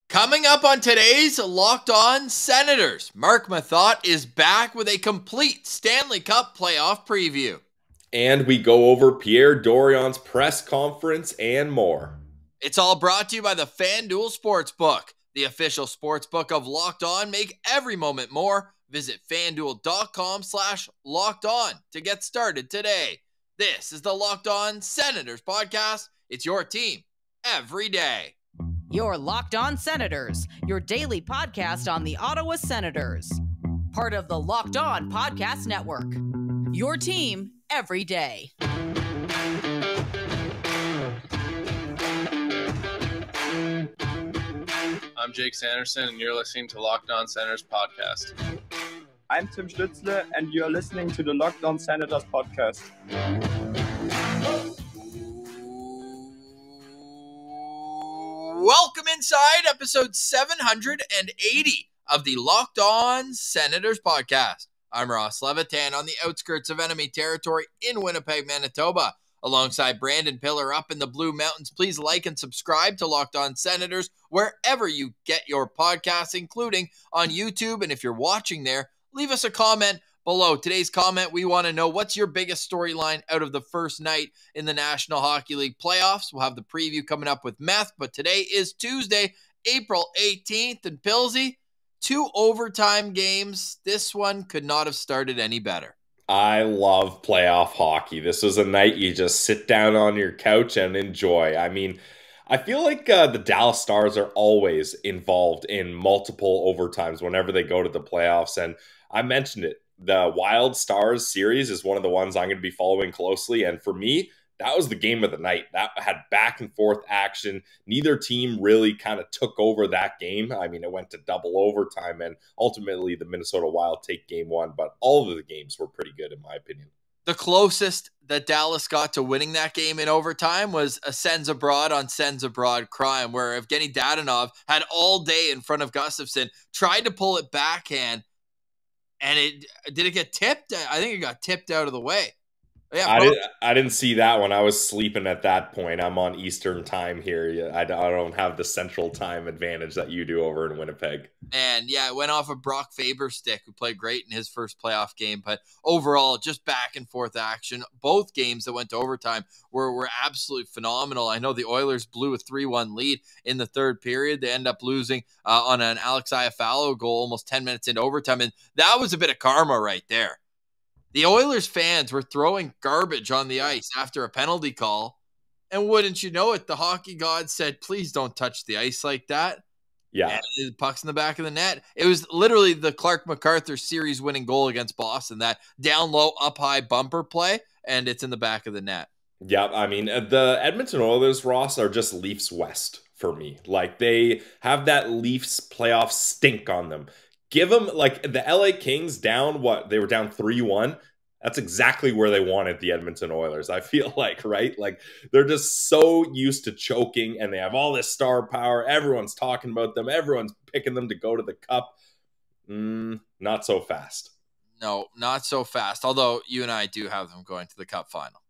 Coming up on today's Locked On Senators, Marc Methot is back with a complete Stanley Cup playoff preview. And we go over Pierre Dorion's press conference and more. It's all brought to you by the FanDuel Sportsbook, the official sportsbook of Locked On. Make every moment more. Visit FanDuel.com/LockedOn to get started today. This is the Locked On Senators podcast. It's your team every day. Your Locked On Senators, your daily podcast on the Ottawa Senators. Part of the Locked On Podcast Network. Your team every day. I'm Jake Sanderson, and you're listening to Locked On Senators podcast. I'm Tim Stützle, and you're listening to the Locked On Senators podcast. Welcome inside episode 780 of the Locked On Senators podcast. I'm Ross Levitan on the outskirts of enemy territory in Winnipeg, Manitoba, alongside Brandon Piller up in the Blue Mountains. Please like and subscribe to Locked On Senators wherever you get your podcasts, including on YouTube. And if you're watching there, leave us a comment below. Today's comment, we want to know what's your biggest storyline out of the first night in the National Hockey League playoffs. We'll have the preview coming up with Meth, but today is Tuesday, April 18th, and Pillsy, 2 overtime games. This one could not have started any better. I love playoff hockey. This was a night you just sit down on your couch and enjoy. I mean, I feel like the Dallas Stars are always involved in multiple overtimes whenever they go to the playoffs, and I mentioned it. The Wild Stars series is one of the ones I'm going to be following closely. And for me, that was the game of the night. That had back and forth action. Neither team really kind of took over that game. I mean, it went to double overtime, and ultimately the Minnesota Wild take game one. But all of the games were pretty good, in my opinion. The closest that Dallas got to winning that game in overtime was a Sens Abroad on Sens Abroad crime, where Evgeny Dadonov had all day in front of Gustafsson, tried to pull it backhand, and did it get tipped? I think it got tipped out of the way. Yeah, I didn't see that one. I was sleeping at that point. I'm on Eastern time here. I don't have the Central time advantage that you do over in Winnipeg. And yeah, it went off of Brock Faber's stick, who played great in his first playoff game. But overall, just back and forth action. Both games that went to overtime were absolutely phenomenal. I know the Oilers blew a 3-1 lead in the third period. They end up losing on an Alex Iafallo goal almost 10 minutes into overtime. And that was a bit of karma right there. The Oilers fans were throwing garbage on the ice after a penalty call. And wouldn't you know it, the hockey god said, please don't touch the ice like that. Yeah. And the puck's in the back of the net. It was literally the Clark MacArthur series-winning goal against Boston, that down low, up high bumper play, and it's in the back of the net. Yeah, I mean, the Edmonton Oilers, Ross, are just Leafs West for me. Like, they have that Leafs playoff stink on them. Give them, like, the LA Kings down, they were down 3-1. That's exactly where they wanted the Edmonton Oilers, I feel like, right? Like, they're just so used to choking, and they have all this star power. Everyone's talking about them. Everyone's picking them to go to the Cup. Not so fast. No, not so fast. Although, you and I do have them going to the Cup final.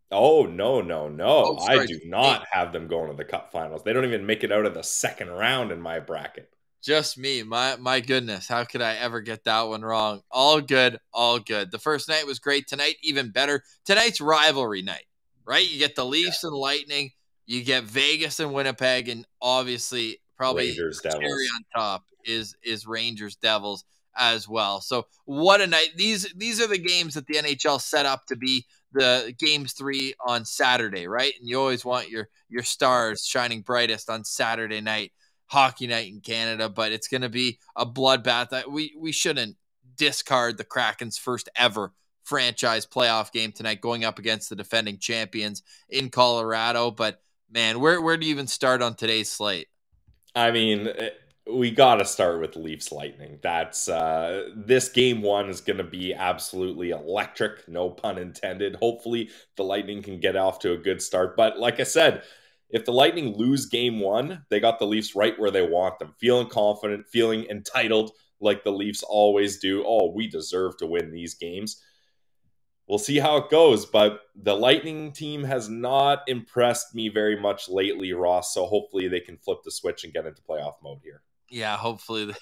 Oh, no. Oh, sorry. I do not have them going to the Cup finals. They don't even make it out of the second round in my bracket. Just me. My goodness. How could I ever get that one wrong? All good. All good. The first night was great. Tonight, even better. Tonight's rivalry night, right? You get the Leafs and Lightning. You get Vegas and Winnipeg. And obviously, probably Rangers, cherry Devils. on top is Rangers Devils as well. So what a night. These are the games that the NHL set up to be the games 3 on Saturday, right? And you always want your stars shining brightest on Saturday night. Hockey night in Canada, but it's going to be a bloodbath. We shouldn't discard the Kraken's first ever franchise playoff game tonight, going up against the defending champions in Colorado. But man, where do you even start on today's slate? I mean, we got to start with Leafs Lightning. That's this game 1 is going to be absolutely electric, no pun intended. Hopefully the Lightning can get off to a good start. But like I said, if the Lightning lose game 1, they got the Leafs right where they want them, feeling confident, feeling entitled like the Leafs always do. Oh, we deserve to win these games. we'll see how it goes. But the Lightning team has not impressed me very much lately, Ross. So hopefully they can flip the switch and get into playoff mode here. Yeah, hopefully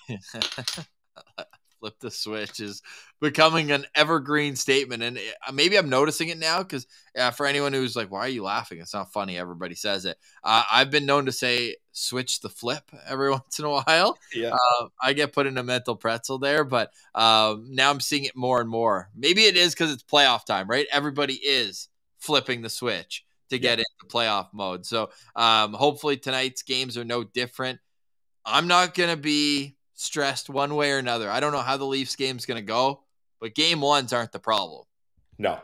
flip the switch is becoming an evergreen statement. And maybe I'm noticing it now because for anyone who's like, why are you laughing? It's not funny. Everybody says it. I've been known to say switch the flip every once in a while. Yeah. I get put in a mental pretzel there, but now I'm seeing it more and more. Maybe it is because it's playoff time, right? Everybody is flipping the switch to get into playoff mode. So hopefully tonight's games are no different. I'm not going to be stressed one way or another. I don't know how the Leafs game's going to go, but game ones aren't the problem. No,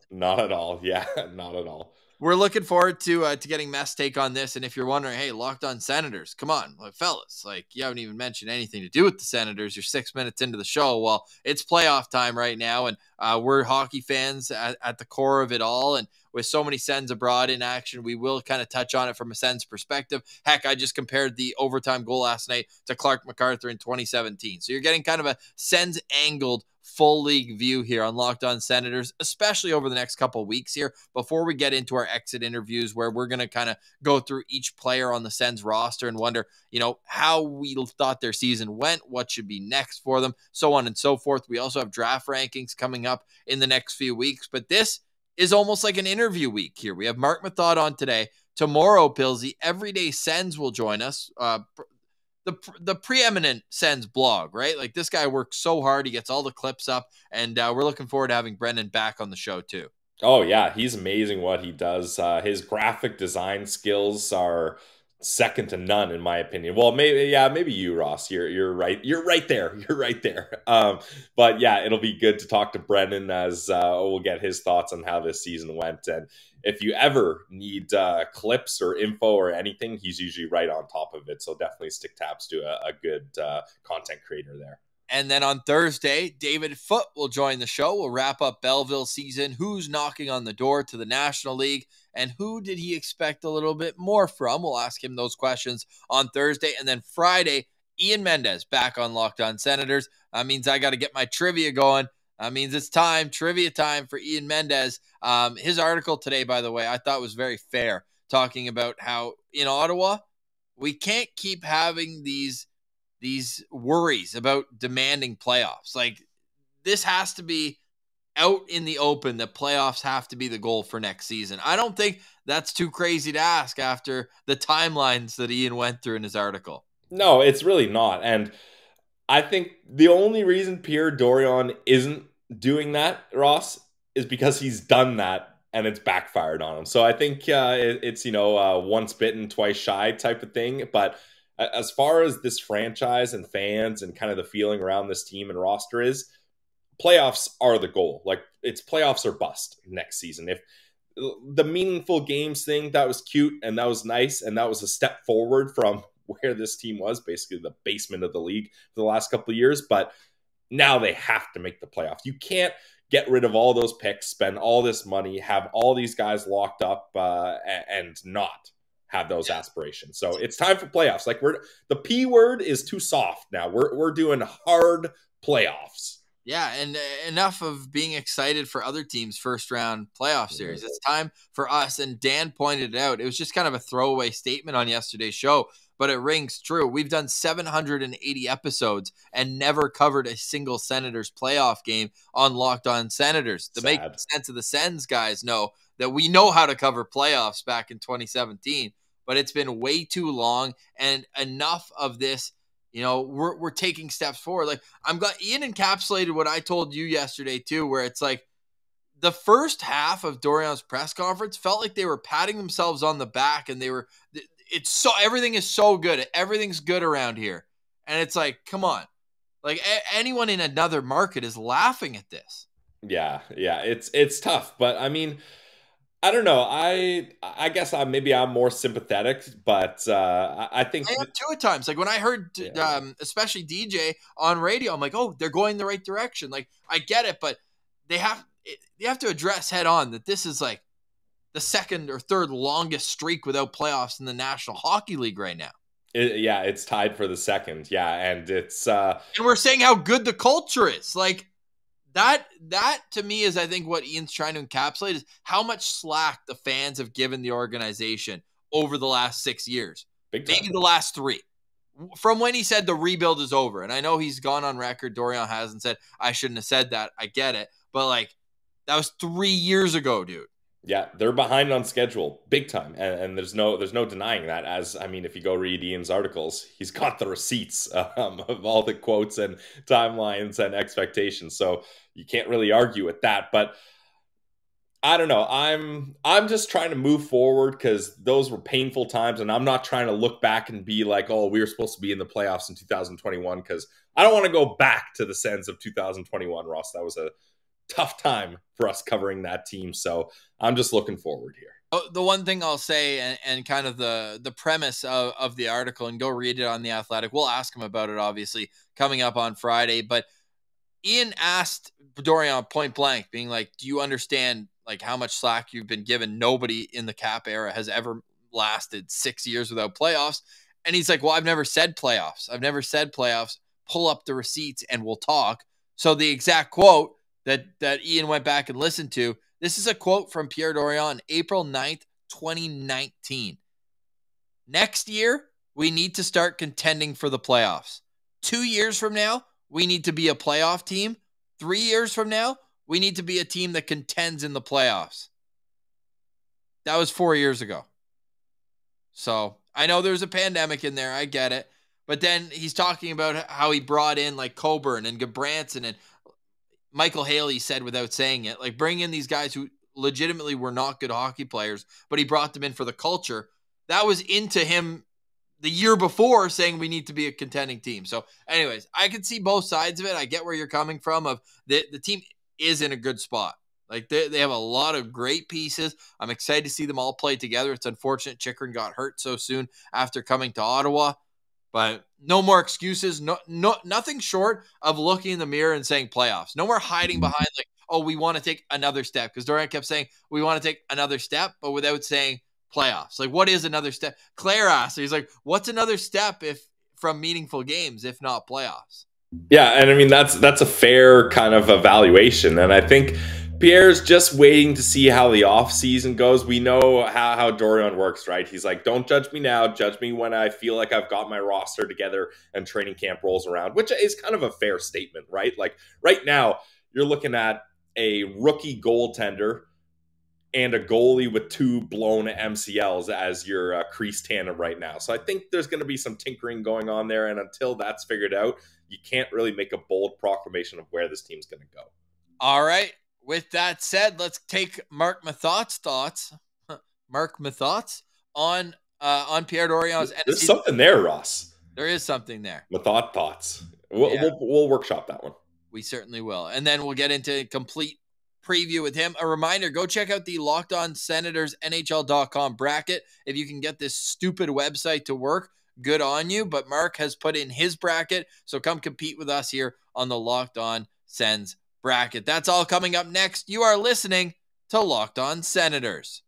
not at all. Yeah, not at all. We're looking forward to getting Mess take on this. And if you're wondering, hey, Locked On Senators, come on, fellas, you haven't even mentioned anything to do with the Senators. You're 6 minutes into the show. Well, it's playoff time right now, and we're hockey fans at the core of it all. And with so many Sens abroad in action, we will kind of touch on it from a Sens perspective. Heck, I just compared the overtime goal last night to Clark MacArthur in 2017. So you're getting kind of a Sens angled full league view here on Locked On Senators, especially over the next couple of weeks here before we get into our exit interviews where we're going to kind of go through each player on the Sens roster and wonder, how we thought their season went, what should be next for them, so on and so forth. We also have draft rankings coming up in the next few weeks, but this is almost like an interview week here. We have Marc Methot on today. Tomorrow, Pilsy, Everyday Sens will join us. The preeminent Sens blog, right? Like this guy works so hard. He gets all the clips up, and we're looking forward to having Brendan back on the show too. Oh yeah, he's amazing what he does. His graphic design skills are second to none, in my opinion. Well, maybe you, Ross. You're right. You're right there. You're right there. But yeah, it'll be good to talk to Brendan as we'll get his thoughts on how this season went. And if you ever need clips or info or anything, he's usually right on top of it. So definitely stick tabs to a good content creator there. And then on Thursday, David Foote will join the show. We'll wrap up Belleville season. Who's knocking on the door to the National League? And who did he expect a little bit more from? We'll ask him those questions on Thursday. And then Friday, Ian Mendez back on Locked On Senators. That means I got to get my trivia going. That means it's trivia time for Ian Mendez. His article today, by the way, I thought was very fair, talking about how in Ottawa, we can't keep having these worries about demanding playoffs. Like this has to be out in the open, that playoffs have to be the goal for next season. I don't think that's too crazy to ask after the timelines that Ian went through in his article. No, it's really not. And I think the only reason Pierre Dorion isn't doing that, Ross, is because he's done that and it's backfired on him. So I think it's, once bitten, twice shy type of thing. But as far as this franchise and fans and kind of the feeling around this team and roster is, playoffs are the goal. Like it's playoffs or bust next season. If the meaningful games thing, that was cute and that was nice. And that was a step forward from where this team was, basically the basement of the league for the last couple of years. But now they have to make the playoffs. You can't get rid of all those picks, spend all this money, have all these guys locked up and not have those aspirations. So it's time for playoffs. Like the P word is too soft now. We're doing hard playoffs. Yeah, and enough of being excited for other teams' first-round playoff series. It's time for us, and Dan pointed it out. It was just kind of a throwaway statement on yesterday's show, but it rings true. We've done 780 episodes and never covered a single Senators playoff game on Locked On Senators. To make sense of the Sens guys know that we know how to cover playoffs back in 2017, but it's been way too long, and enough of this. We're taking steps forward. Like I'm glad Ian encapsulated what I told you yesterday too, where it's like the first half of Dorion's press conference felt like they were patting themselves on the back and everything is so good. Everything's good around here. And it's like, come on, like anyone in another market is laughing at this. Yeah. It's tough, but I mean, I don't know. I guess I'm more sympathetic, but I think I am too at times. Like when I heard, especially DJ on radio, I'm like, oh, they're going the right direction. Like I get it, but they have to address head on that this is like the second or third longest streak without playoffs in the National Hockey League right now. It's tied for the second. Yeah, and it's and we're saying how good the culture is. Like That to me is, I think, what Ian's trying to encapsulate is how much slack the fans have given the organization over the last 6 years. Big time. Maybe the last 3. From when he said the rebuild is over. And I know he's gone on record, Dorion has, and said, I shouldn't have said that. I get it. But, like, that was 3 years ago, dude. Yeah, they're behind on schedule, big time, and there's no denying that. As I mean, if you go read Ian's articles, he's got the receipts of all the quotes and timelines and expectations, so you can't really argue with that. But I don't know. I'm just trying to move forward because those were painful times, and I'm not trying to look back and be like, oh, we were supposed to be in the playoffs in 2021, because I don't want to go back to the Sens of 2021, Ross. That was a tough time for us covering that team. So I'm just looking forward here. The one thing I'll say, and kind of the premise of the article, and go read it on The Athletic. We'll ask him about it, obviously, coming up on Friday. But Ian asked Dorion point blank, being like, do you understand like how much slack you've been given? Nobody in the cap era has ever lasted 6 years without playoffs. And he's like, well, I've never said playoffs. I've never said playoffs. Pull up the receipts and we'll talk. So the exact quote that Ian went back and listened to, this is a quote from Pierre Dorion, April 9th, 2019. Next year, we need to start contending for the playoffs. 2 years from now, we need to be a playoff team. 3 years from now, we need to be a team that contends in the playoffs. That was 4 years ago. So I know there's a pandemic in there. I get it. But then he's talking about how he brought in like Coburn and Gabranson, and Michael Haley said without saying it, like bring in these guys who legitimately were not good hockey players, but he brought them in for the culture. That was into him the year before saying we need to be a contending team. So anyways, I can see both sides of it. I get where you're coming from. Of the team is in a good spot. Like they have a lot of great pieces. I'm excited to see them all play together. It's unfortunate Chychrun got hurt so soon after coming to Ottawa. But no more excuses. Nothing short of looking in the mirror and saying playoffs. No more hiding behind like, oh, we want to take another step. Because Dorion kept saying we want to take another step, but without saying playoffs. Like, what is another step? Claire asked. He's like, what's another step if from meaningful games, if not playoffs? Yeah, and I mean that's a fair kind of evaluation, and I think Pierre's just waiting to see how the offseason goes. We know how Dorion works, right? He's like, don't judge me now. Judge me when I feel like I've got my roster together and training camp rolls around, which is kind of a fair statement, right? Like right now, you're looking at a rookie goaltender and a goalie with 2 blown MCLs as your crease tandem right now. So I think there's going to be some tinkering going on there, and until that's figured out, you can't really make a bold proclamation of where this team's going to go. All right. With that said, let's take Marc Methot's thoughts. Marc Methot's on Pierre Dorion's. There's something there, Ross. There is something there. Methot thoughts. We'll workshop that one. We certainly will. And then we'll get into a complete preview with him. A reminder, go check out the Locked On Senators NHL.com bracket. If you can get this stupid website to work, good on you. But Mark has put in his bracket, so come compete with us here on the Locked On Sens bracket. That's all coming up next. You are listening to Locked On Senators.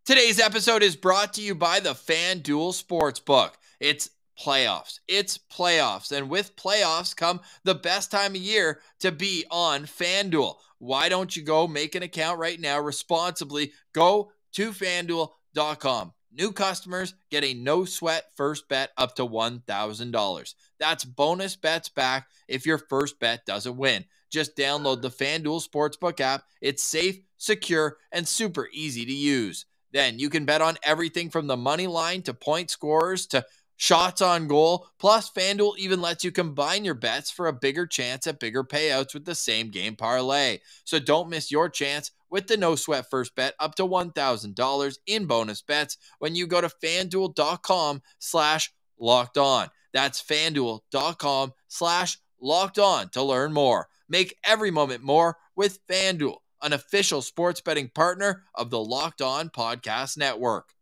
Today's episode is brought to you by the FanDuel Sportsbook. It's playoffs. It's playoffs. And with playoffs come the best time of year to be on FanDuel. Why don't you go make an account right now responsibly? Go to FanDuel.com. New customers get a no-sweat first bet up to $1,000. That's bonus bets back if your first bet doesn't win. Just download the FanDuel Sportsbook app. It's safe, secure, and super easy to use. Then you can bet on everything from the money line to point scorers to shots on goal. Plus, FanDuel even lets you combine your bets for a bigger chance at bigger payouts with the same game parlay. So don't miss your chance with the no-sweat first bet up to $1,000 in bonus bets when you go to FanDuel.com/lockedon. That's FanDuel.com/lockedon to learn more. Make every moment more with FanDuel, an official sports betting partner of the Locked On Podcast Network.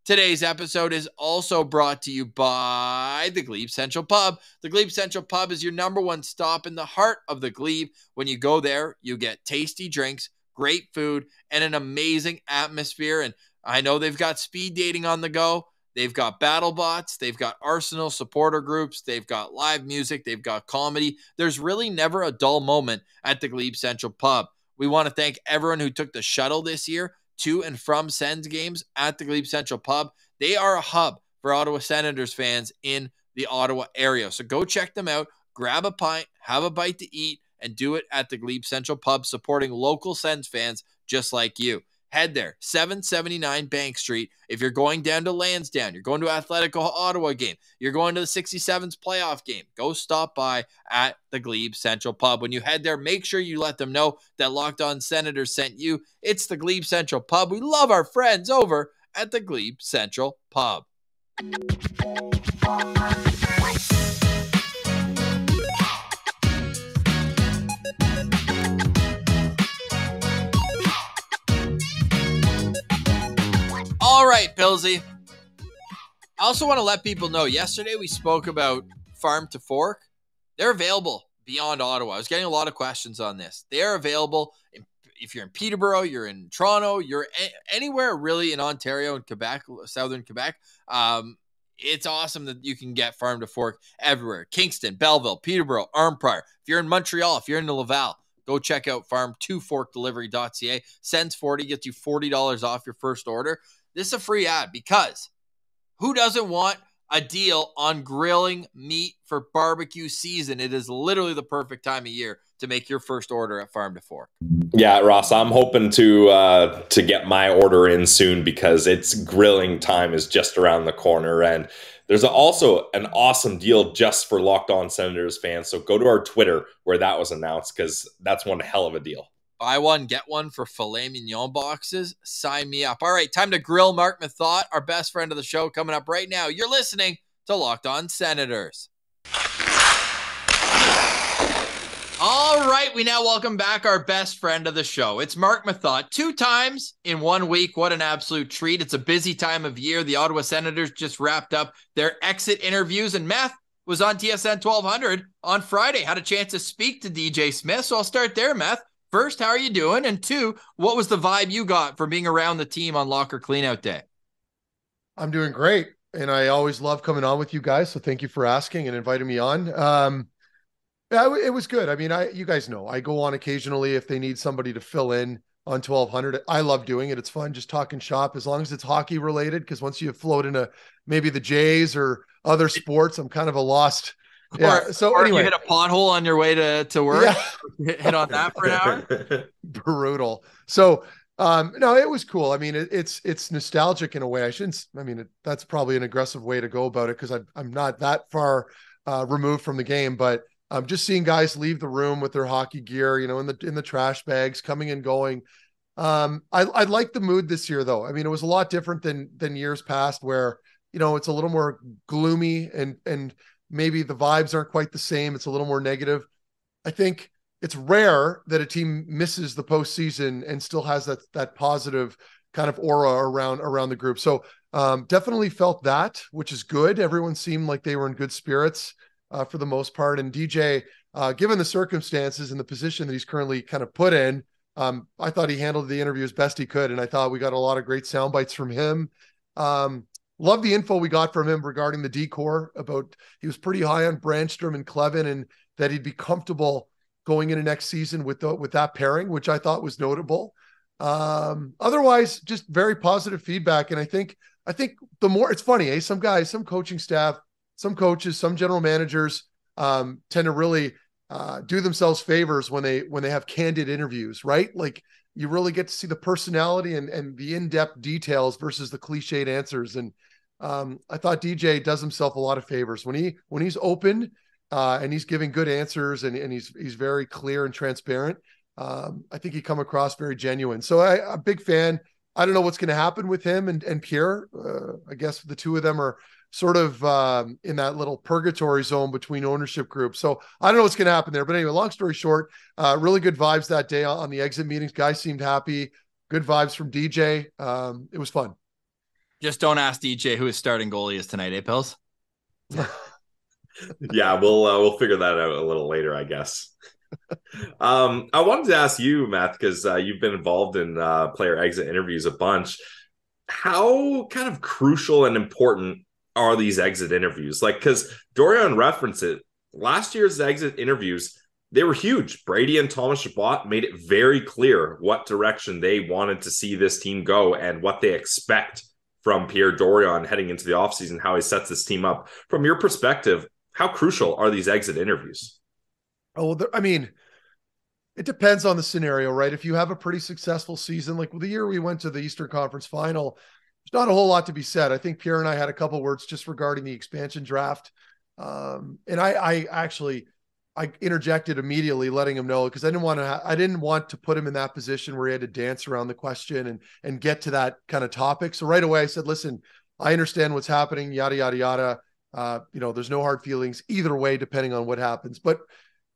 Today's episode is also brought to you by the GLEBE Central Pub. The GLEBE Central Pub is your number one stop in the heart of the Glebe. When you go there, you get tasty drinks, great food, and an amazing atmosphere. And I know they've got speed dating on the go. They've got battle bots. They've got Arsenal supporter groups. They've got live music. They've got comedy. There's really never a dull moment at the Glebe Central Pub. We want to thank everyone who took the shuttle this year to and from Sens games at the Glebe Central Pub. They are a hub for Ottawa Senators fans in the Ottawa area. So go check them out, grab a pint, have a bite to eat, and do it at the Glebe Central Pub, supporting local Sens fans just like you. Head there, 779 Bank Street. If you're going down to Lansdowne, you're going to Atletico Ottawa game, you're going to the 67s playoff game, go stop by at the Glebe Central Pub. When you head there, make sure you let them know that Locked On Senators sent you. It's the Glebe Central Pub. We love our friends over at the Glebe Central Pub. All right, Pillsy. I also want to let people know, yesterday we spoke about Farm to Fork. They're available beyond Ottawa. I was getting a lot of questions on this. They are available if you're in Peterborough, you're in Toronto, you're anywhere really in Ontario and Quebec, southern Quebec. It's awesome that you can get Farm to Fork everywhere. Kingston, Belleville, Peterborough, Arnprior. If you're in Montreal, if you're in Laval, go check out farm2forkdelivery.ca. Sends 40 gets you $40 off your first order. This is a free ad because who doesn't want a deal on grilling meat for barbecue season? It is literally the perfect time of year to make your first order at Farm to Fork. Yeah, Ross, I'm hoping to get my order in soon because it's grilling time is just around the corner. And there's also an awesome deal just for Locked On Senators fans. So go to our Twitter where that was announced because that's one hell of a deal. Buy one, get one for filet mignon boxes. Sign me up. All right, time to grill Marc Methot, our best friend of the show, coming up right now. You're listening to Locked On Senators. All right, we now welcome back our best friend of the show. It's Marc Methot, 2 times in 1 week. What an absolute treat. It's a busy time of year. The Ottawa Senators just wrapped up their exit interviews, and Meth was on TSN 1200 on Friday. Had a chance to speak to DJ Smith, so I'll start there, Meth. First, how are you doing? And 2, what was the vibe you got for being around the team on Locker Cleanout Day? I'm doing great, and I always love coming on with you guys, so thank you for asking and inviting me on. Yeah, it was good. I mean, you guys know, I go on occasionally if they need somebody to fill in on 1200. I love doing it. It's fun just talking shop as long as it's hockey related, because once you float into maybe the Jays or other sports, I'm kind of a lost. Yeah. Or anyway, you hit a pothole on your way to work. Yeah. Hit on that for an hour. Brutal. So, no, it was cool. I mean, it's nostalgic in a way. That's probably an aggressive way to go about it because I'm not that far removed from the game, but just seeing guys leave the room with their hockey gear, in the trash bags, coming and going. I like the mood this year, though. I mean, it was a lot different than years past, where it's a little more gloomy and maybe the vibes aren't quite the same. It's a little more negative. I think it's rare that a team misses the postseason and still has that positive kind of aura around the group. So definitely felt that, which is good. Everyone seemed like they were in good spirits for the most part. And DJ, given the circumstances and the position that he's currently kind of put in, I thought he handled the interview as best he could. And I thought we got a lot of great sound bites from him. Love the info we got from him regarding the decor. He was pretty high on Brandstrom and Clevin, and that he'd be comfortable going into next season with that pairing, which I thought was notable. Otherwise, just very positive feedback. And I think the more, it's funny, some guys, some coaching staff, some coaches, some general managers tend to really do themselves favors when they have candid interviews, right? Like you really get to see the personality and the in-depth details versus the cliched answers. And I thought DJ does himself a lot of favors when he's open and he's giving good answers and he's very clear and transparent. I think he come across very genuine. So I'm a big fan. I don't know what's going to happen with him and Pierre. I guess the two of them are sort of in that little purgatory zone between ownership groups. So I don't know what's going to happen there. But anyway, long story short, really good vibes that day on the exit meetings. Guys seemed happy. Good vibes from DJ. It was fun. Just don't ask DJ who his starting goalie is tonight, eh, Pills? Yeah, we'll figure that out a little later, I guess. I wanted to ask you, Matt, because you've been involved in player exit interviews a bunch. how kind of crucial and important are these exit interviews? Like, because Dorion referenced it, last year's exit interviews, they were huge. Brady and Thomas Chabot made it very clear what direction they wanted to see this team go and what they expect from Pierre Dorion heading into the offseason, how he sets this team up. From your perspective, how crucial are these exit interviews? Oh, I mean, it depends on the scenario, right? If you have a pretty successful season, like the year we went to the Eastern Conference Final, there's not a whole lot to be said. I think Pierre and I had a couple words just regarding the expansion draft. And I interjected immediately, letting him know, because I didn't want to put him in that position where he had to dance around the question and get to that kind of topic. So right away I said, listen, I understand what's happening, yada, yada, yada. There's no hard feelings either way, depending on what happens. But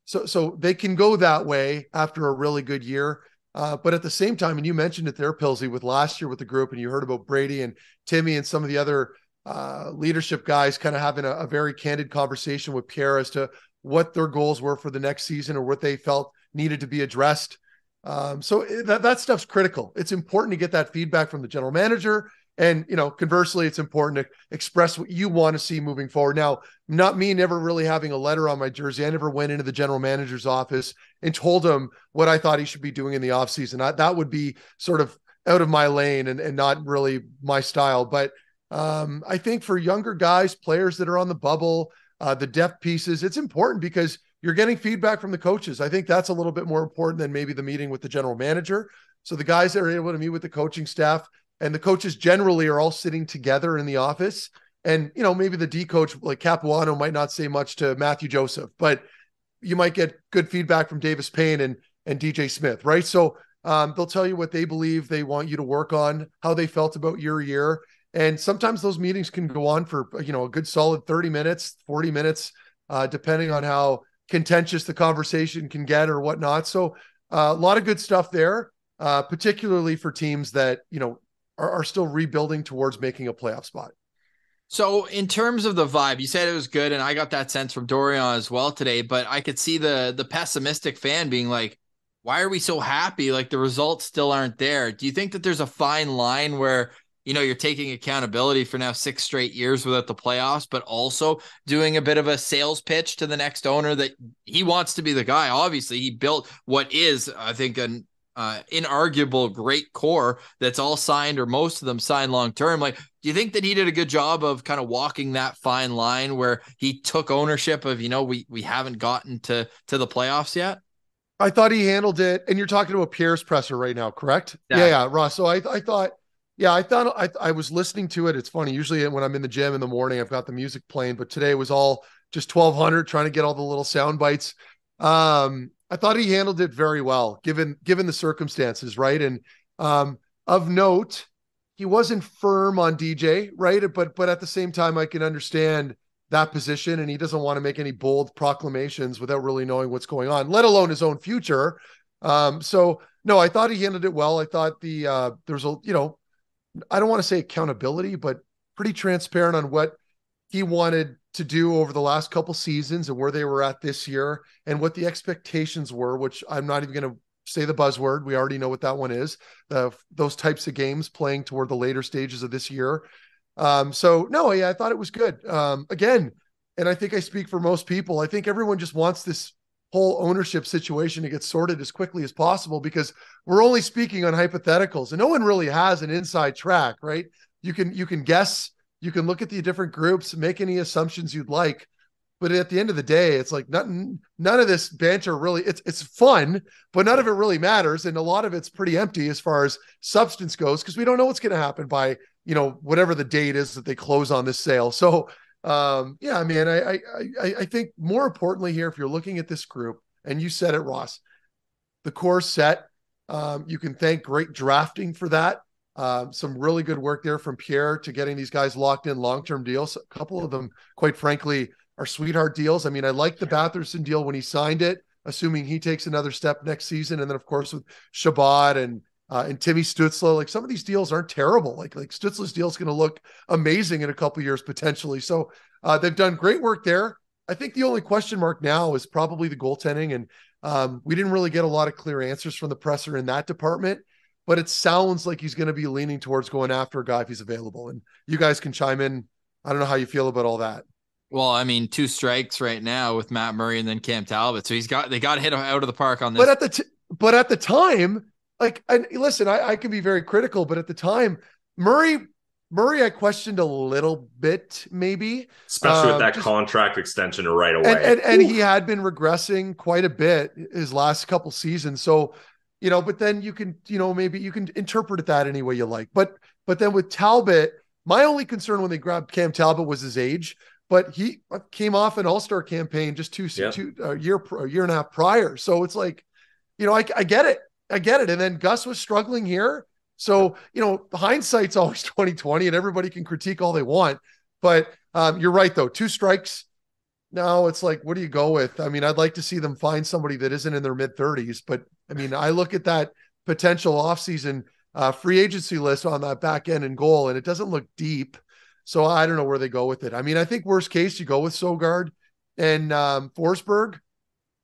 so they can go that way after a really good year. But at the same time, and you mentioned it there, Pilsy, with last year with the group, and you heard about Brady and Timmy and some of the other leadership guys kind of having a very candid conversation with Pierre as to what their goals were for the next season or what they felt needed to be addressed. So that stuff's critical. It's important to get that feedback from the general manager. And, conversely, it's important to express what you want to see moving forward. Now, not me never really having a letter on my jersey. I never went into the general manager's office and told him what I thought he should be doing in the offseason. That would be sort of out of my lane and not really my style. But I think for younger guys, players that are on the bubble, the depth pieces, it's important because you're getting feedback from the coaches. I think that's a little bit more important than maybe the meeting with the general manager. So the guys that are able to meet with the coaching staff, and the coaches generally are all sitting together in the office. And, maybe the D coach like Capuano might not say much to Matthew Joseph, but you might get good feedback from Davis Payne and DJ Smith, right? So they'll tell you what they believe they want you to work on, how they felt about your year. And sometimes those meetings can go on for, a good solid 30 minutes, 40 minutes, depending on how contentious the conversation can get or whatnot. So a lot of good stuff there, particularly for teams that, are still rebuilding towards making a playoff spot. So in terms of the vibe, you said it was good, and I got that sense from Dorion as well today, but I could see the pessimistic fan being like, why are we so happy? Like the results still aren't there. Do you think that there's a fine line where, you're taking accountability for now 6 straight years without the playoffs, but also doing a bit of a sales pitch to the next owner that he wants to be the guy? Obviously, he built what is, I think, an inarguable great core that's all signed, or most of them signed long-term. Like, do you think that he did a good job of kind of walking that fine line where he took ownership of, we haven't gotten to the playoffs yet? I thought he handled it. And you're talking to a Pierre's presser right now, correct? Yeah, Ross. So I thought I was listening to it. It's funny. Usually when I'm in the gym in the morning, I've got the music playing, but today was all just 1200, trying to get all the little sound bites. I thought he handled it very well, given the circumstances, right? And of note, he wasn't firm on DJ, right? But at the same time, I can understand that position, and he doesn't want to make any bold proclamations without really knowing what's going on, let alone his own future. So no, I thought he handled it well. I thought there's a, I don't want to say accountability, but pretty transparent on what he wanted to do over the last couple seasons and where they were at this year and what the expectations were, which I'm not even going to say the buzzword. We already know what that one is. Those types of games playing toward the later stages of this year. So no, yeah, I thought it was good. Again, and I think I speak for most people. I think everyone just wants this whole ownership situation to get sorted as quickly as possible, because we're only speaking on hypotheticals and no one really has an inside track, right? You can guess, you can look at the different groups, make any assumptions you'd like, but at the end of the day, it's like none of this banter really, it's fun, but none of it really matters. And a lot of it's pretty empty as far as substance goes, because we don't know what's going to happen by, whatever the date is that they close on this sale. So yeah, man, I think more importantly here, if you're looking at this group, and you said it, Ross, the core set, you can thank great drafting for that. Some really good work there from Pierre to getting these guys locked in long-term deals. A couple of them, quite frankly, are sweetheart deals. I mean, I like the Batherson deal when he signed it, assuming he takes another step next season. And then of course with Chabot and Timmy Stützle, like some of these deals aren't terrible. Like Stützle's deal is going to look amazing in a couple of years potentially. So they've done great work there. I think the only question mark now is probably the goaltending. And we didn't really get a lot of clear answers from the presser in that department. but it sounds like he's going to be leaning towards going after a guy if he's available. And you guys can chime in. I don't know how you feel about all that. Well, I mean, 2 strikes right now with Matt Murray and then Cam Talbot. So they got hit out of the park on this. But at the time, like, and listen, I can be very critical, but at the time, Murray, I questioned a little bit, maybe. Especially with that contract extension right away. And he had been regressing quite a bit his last couple seasons. So, but then you can, maybe you can interpret it that any way you like. But then with Talbot, my only concern when they grabbed Cam Talbot was his age. But he came off an all-star campaign just a year and a half prior. So it's like, I get it. And then Gus was struggling here. So, hindsight's always 2020 and everybody can critique all they want. But you're right, though. 2 strikes. Now it's like, what do you go with? I mean, I'd like to see them find somebody that isn't in their mid-30s. But, I mean, I look at that potential offseason free agency list on that back end and goal, and it doesn't look deep. So I don't know where they go with it. I mean, I think worst case, you go with Sogard and Forsberg.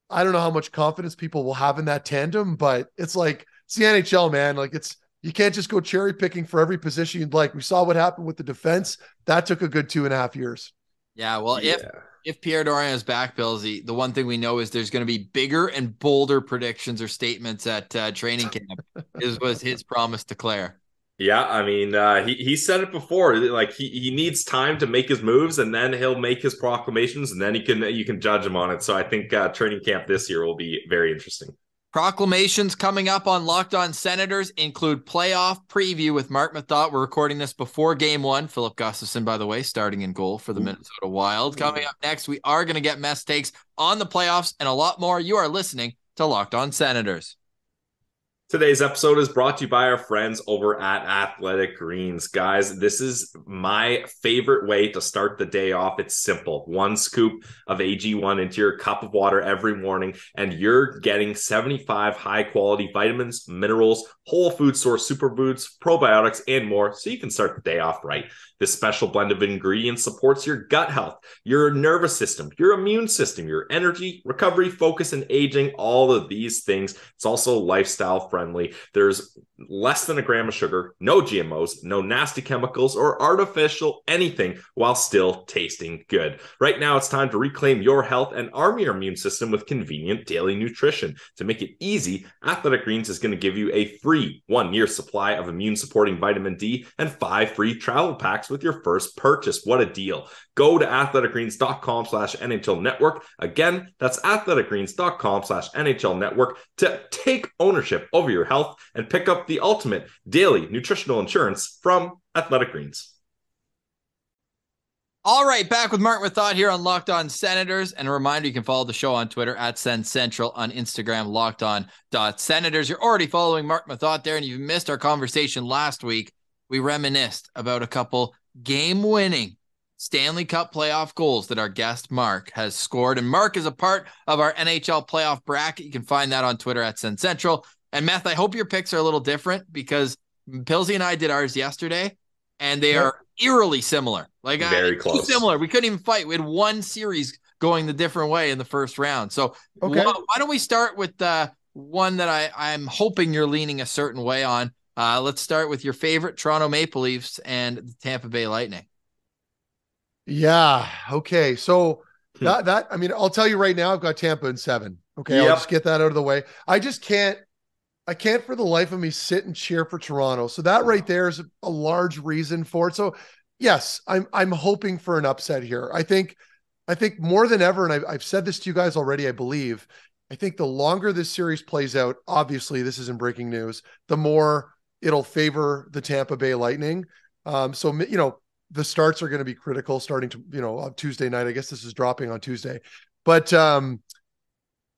I don't know how much confidence people will have in that tandem, but it's like, it's the NHL, man. Like, you can't just go cherry picking for every position you'd like. We saw what happened with the defense. That took a good 2.5 years. Yeah. Well, if Pierre Dorion is back, Billsy, the one thing we know is there's going to be bigger and bolder predictions or statements at training camp was his promise to Claire. Yeah, I mean, he said it before. Like he needs time to make his moves, and then he'll make his proclamations, and then you can judge him on it. So I think training camp this year will be very interesting. Proclamations coming up on Locked On Senators include playoff preview with Marc Methot. We're recording this before Game 1. Philip Gustafson, by the way, starting in goal for the Minnesota Wild. Coming up next, we are going to get Mess takes on the playoffs and a lot more. You are listening to Locked On Senators. Today's episode is brought to you by our friends over at Athletic Greens. Guys, this is my favorite way to start the day off. It's simple. 1 scoop of AG1 into your cup of water every morning, and you're getting 75 high-quality vitamins, minerals, whole food source superfoods, probiotics, and more, so you can start the day off right. This special blend of ingredients supports your gut health, your nervous system, your immune system, your energy, recovery, focus, and aging, all of these things. It's also lifestyle friendly. There's less than a gram of sugar, no GMOs, no nasty chemicals or artificial anything, while still tasting good. Right now, it's time to reclaim your health and arm your immune system with convenient daily nutrition. To make it easy, Athletic Greens is going to give you a free 1-year supply of immune-supporting vitamin D and 5 free travel packs with your first purchase. What a deal. Go to athleticgreens.com/NHL Network. Again, that's athleticgreens.com/NHL Network to take ownership over your health and pick up the ultimate daily nutritional insurance from Athletic Greens. All right, back with Marc Methot here on Locked On Senators. And a reminder, you can follow the show on Twitter at Sens Central, on Instagram, lockedon.senators. You're already following Marc Methot there, and you've missed our conversation last week. We reminisced about a couple game-winning Stanley Cup playoff goals that our guest Marc has scored. And Marc is a part of our NHL playoff bracket. You can find that on Twitter at Sens Central. And Meth, I hope your picks are a little different, because Pilsy and I did ours yesterday, and they are eerily similar. Like, very close. Similar. We couldn't even fight. We had one series going the different way in the first round. So why don't we start with the one that I'm hoping you're leaning a certain way on. Let's start with your favorite Toronto Maple Leafs and the Tampa Bay Lightning. Yeah. Okay. So that I mean, I'll tell you right now, I've got Tampa in 7. Okay. Yep. I'll just get that out of the way. I can't for the life of me sit and cheer for Toronto. So that right there is a large reason for it. So yes, I'm hoping for an upset here. I think more than ever, and I've said this to you guys already, I believe, I think the longer this series plays out, obviously this isn't breaking news, the more it'll favor the Tampa Bay Lightning. So, the starts are going to be critical starting to, on Tuesday night. I guess this is dropping on Tuesday, but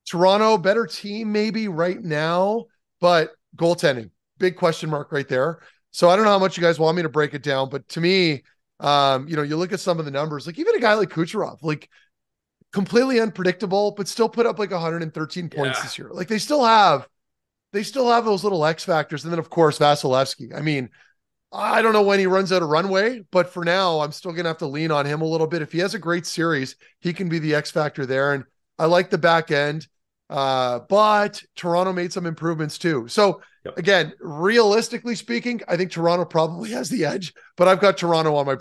Toronto, better team maybe right now, but goaltending, big question mark right there. So I don't know how much you guys want me to break it down, but to me, you look at some of the numbers, like even a guy like Kucherov, like completely unpredictable, but still put up like 113 points this year. Like they still have those little X factors. And then of course, Vasilevsky. I mean, I don't know when he runs out of runway, but for now, I'm still going to have to lean on him a little bit. If he has a great series, he can be the X factor there. And I like the back end, but Toronto made some improvements too. So Again, realistically speaking, I think Toronto probably has the edge, but I've got Toronto on my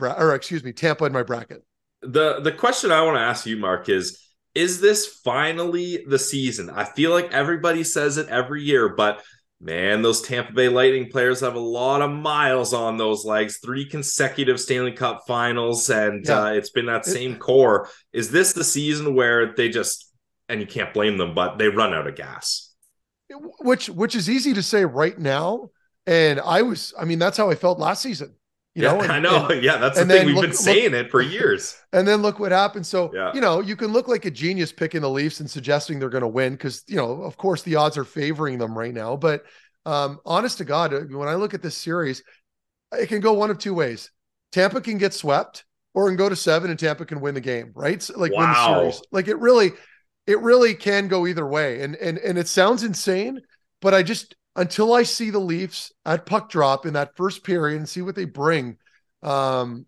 Tampa in my bracket. The question I want to ask you, Mark, is this finally the season? I feel like everybody says it every year, but man, those Tampa Bay Lightning players have a lot of miles on those legs. 3 consecutive Stanley Cup finals, and it's been that same core. Is this the season where they just, and you can't blame them, but they run out of gas? Which is easy to say right now. And that's how I felt last season. You know, I know. That's the thing. We've been saying it for years. And then look what happened. So, you can look like a genius picking the Leafs and suggesting they're going to win because, of course, the odds are favoring them right now. But honest to God, when I look at this series, it can go one of two ways. Tampa can get swept, or it can go to 7 and Tampa can win the game, right? So, win the series. Like it really can go either way. And it sounds insane, but until I see the Leafs at puck drop in that first period and see what they bring, and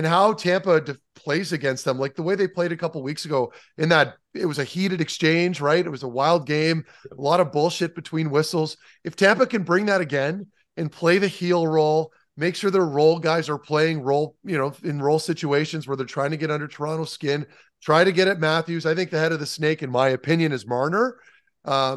how Tampa plays against them, like the way they played a couple weeks ago in that it was a heated exchange, right? It was a wild game, a lot of bullshit between whistles. If Tampa can bring that again and play the heel role, make sure their role guys are playing role, in role situations where they're trying to get under Toronto's skin, try to get at Matthews. I think the head of the snake, in my opinion, is Marner.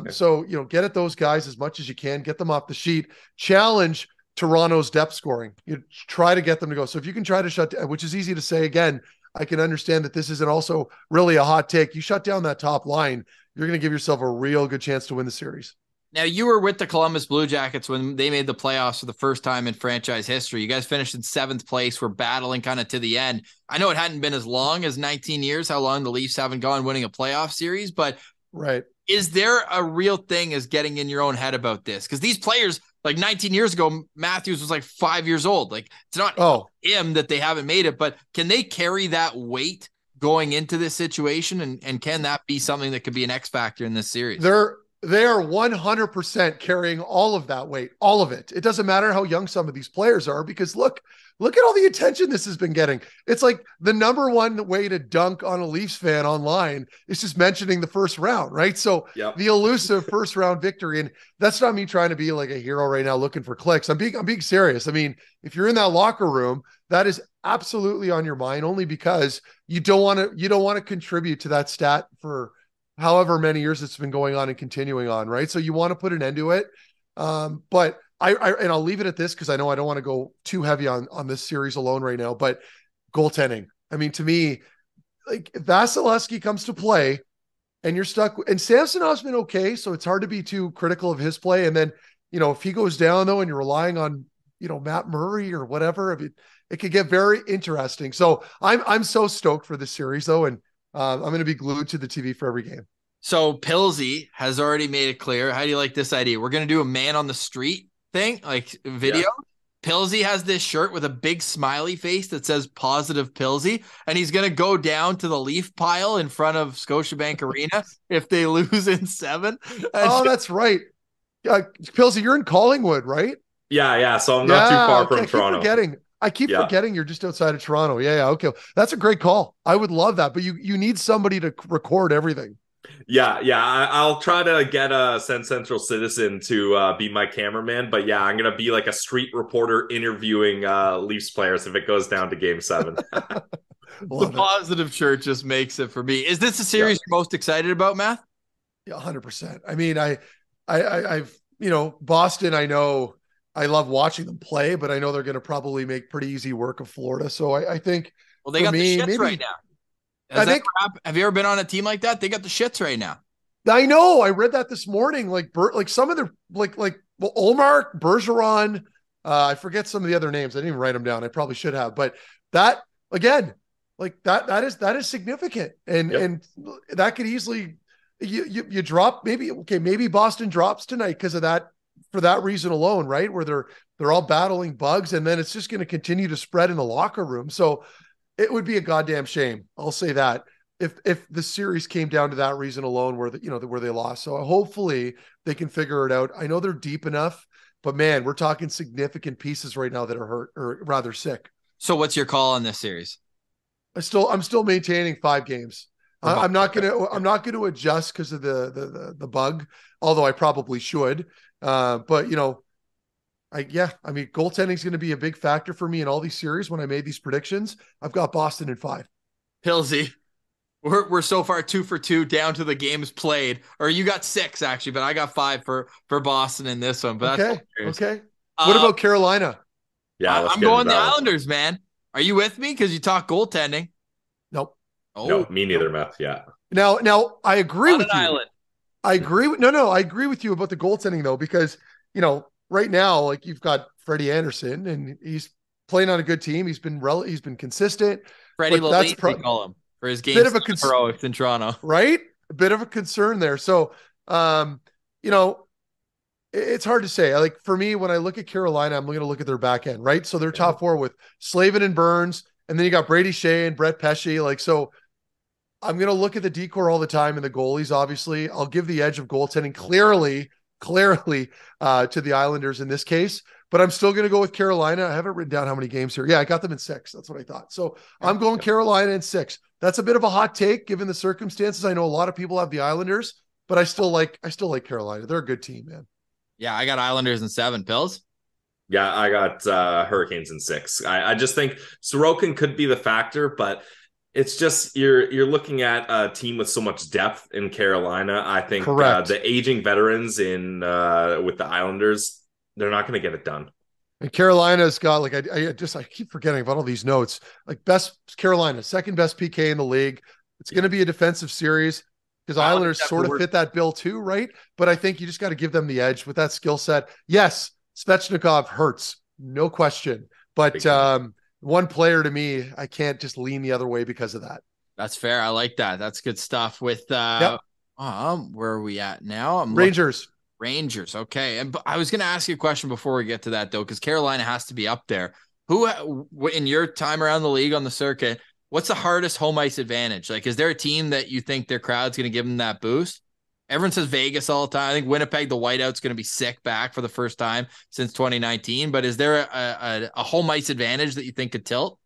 So, get at those guys as much as you can, get them off the sheet, challenge Toronto's depth scoring. You try to get them to go. So if you can try to shut down, which is easy to say, again, I can understand that this isn't also really a hot take. You shut down that top line, you're going to give yourself a real good chance to win the series. Now, you were with the Columbus Blue Jackets when they made the playoffs for the first time in franchise history. You guys finished in 7th place. We're battling kind of to the end. I know it hadn't been as long as 19 years, how long the Leafs haven't gone winning a playoff series, but right. Is there a real thing as getting in your own head about this? Because these players, like 19 years ago, Matthews was like 5 years old. Like, it's not him that they haven't made it, but can they carry that weight going into this situation? And can that be something that could be an X factor in this series? They are 100% carrying all of that weight, all of it. It doesn't matter how young some of these players are, because look at all the attention this has been getting. It's like the number one way to dunk on a Leafs fan online is just mentioning the first round, right? So the elusive first round victory, and that's not me trying to be like a hero right now looking for clicks. I'm being serious. I mean, if you're in that locker room, that is absolutely on your mind, only because you don't want to contribute to that stat for however many years it's been going on and continuing on, right? So you want to put an end to it. But I'll leave it at this because I know I don't want to go too heavy on this series alone right now, but goaltending. I mean, to me, like if Vasilevsky comes to play and you're stuck, and Samsonov's been okay, so it's hard to be too critical of his play. And then, if he goes down though, and you're relying on, Matt Murray or whatever, it could get very interesting. So I'm so stoked for this series though. And I'm going to be glued to the TV for every game. So Pilsy has already made it clear. How do you like this idea? We're going to do a man on the street thing, like video. Yeah. Pilsy has this shirt with a big smiley face that says positive Pilsy, and he's going to go down to the Leaf pile in front of Scotiabank Arena if they lose in 7. That's right. Pilsy, you're in Collingwood, right? Yeah. So I'm not too far from Toronto. I keep forgetting you're just outside of Toronto. Yeah. Okay. That's a great call. I would love that, but you need somebody to record everything. Yeah. I'll try to get a Sens Central citizen to be my cameraman, but I'm going to be like a street reporter interviewing Leafs players if it goes down to Game 7. The positive shirt just makes it for me. Is this a series you're most excited about, Matt? Yeah, 100%. I mean, I've Boston, I know I love watching them play, but I know they're going to probably make pretty easy work of Florida. So I think, they got the shits right now. Have you ever been on a team like that? They got the shits right now. I know. I read that this morning. Like some of the Olmark, Bergeron. I forget some of the other names. I didn't even write them down. I probably should have. But that again, like that is significant, and that could easily you drop maybe Boston drops tonight because of that. For that reason alone, right? Where they're all battling bugs, and then it's just going to continue to spread in the locker room. So it would be a goddamn shame. I'll say that if the series came down to that reason alone, where where they lost. So hopefully they can figure it out. I know they're deep enough, but man, we're talking significant pieces right now that are hurt or rather sick. So what's your call on this series? I'm still maintaining 5 games. I'm not going to adjust because of the bug, although I probably should. But goaltending is going to be a big factor for me in all these series. When I made these predictions, I've got Boston in 5. Pillsy, we're so far 2 for 2 down to the games played, or you got 6 actually, but I got 5 for Boston in this one. But okay. What about Carolina? Yeah, I'm going the Islanders, man. Are you with me? Because you talk goaltending. Nope. Oh, no, me neither, Meth. Yeah. Now I agree with you. Island. I agree with you about the goaltending though, because right now, like, you've got Freddie Anderson, and he's playing on a good team. He's been consistent. Freddie Lalite, they call him, for his game heroics in Toronto. Right? A bit of a concern there. So, it's hard to say. Like, for me, when I look at Carolina, I'm going to look at their back end, right? So their top 4 with Slavin and Burns, and then you got Brady Shea and Brett Pesce. Like, so I'm going to look at the decor all the time and the goalies, obviously. I'll give the edge of goaltending clearly to the Islanders in this case, but I'm still going to go with Carolina. I haven't written down how many games here. Yeah, I got them in 6. That's what I thought. So I'm going Carolina in 6. That's a bit of a hot take given the circumstances. I know a lot of people have the Islanders, but I still like Carolina. They're a good team, man. Yeah, I got Islanders in 7. Pills? Yeah, I got Hurricanes in 6. I just think Sorokin could be the factor, but it's just you're looking at a team with so much depth in Carolina. I think the aging veterans with the Islanders, they're not going to get it done. And Carolina's got, like, I keep forgetting about all these notes. Like, best Carolina, second best PK in the league. It's going to be a defensive series because Islanders sort of fit that bill too, right? But I think you just got to give them the edge with that skill set. Yes, Svechnikov hurts, no question. But one player to me, I can't just lean the other way because of that. That's fair. I like that. That's good stuff. With where are we at now? Rangers. Rangers. Okay. And I was going to ask you a question before we get to that, though, because Carolina has to be up there. Who, in your time around the league on the circuit, what's the hardest home ice advantage? Like, is there a team that you think their crowd's going to give them that boost? Everyone says Vegas all the time. I think Winnipeg, the whiteout's going to be sick back for the first time since 2019. But is there a home ice advantage that you think could tilt?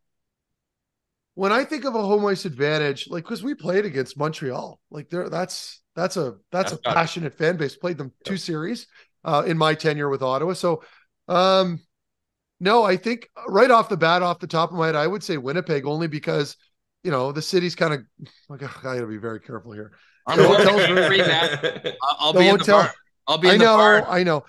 When I think of a home ice advantage, like, because we played against Montreal, like, that's a passionate fan base. Played them 2 series in my tenure with Ottawa. So, no, I think right off the bat, off the top of my head, I would say Winnipeg, only because the city's kind of like, I got to be very careful here. I'll be in the bar. I know.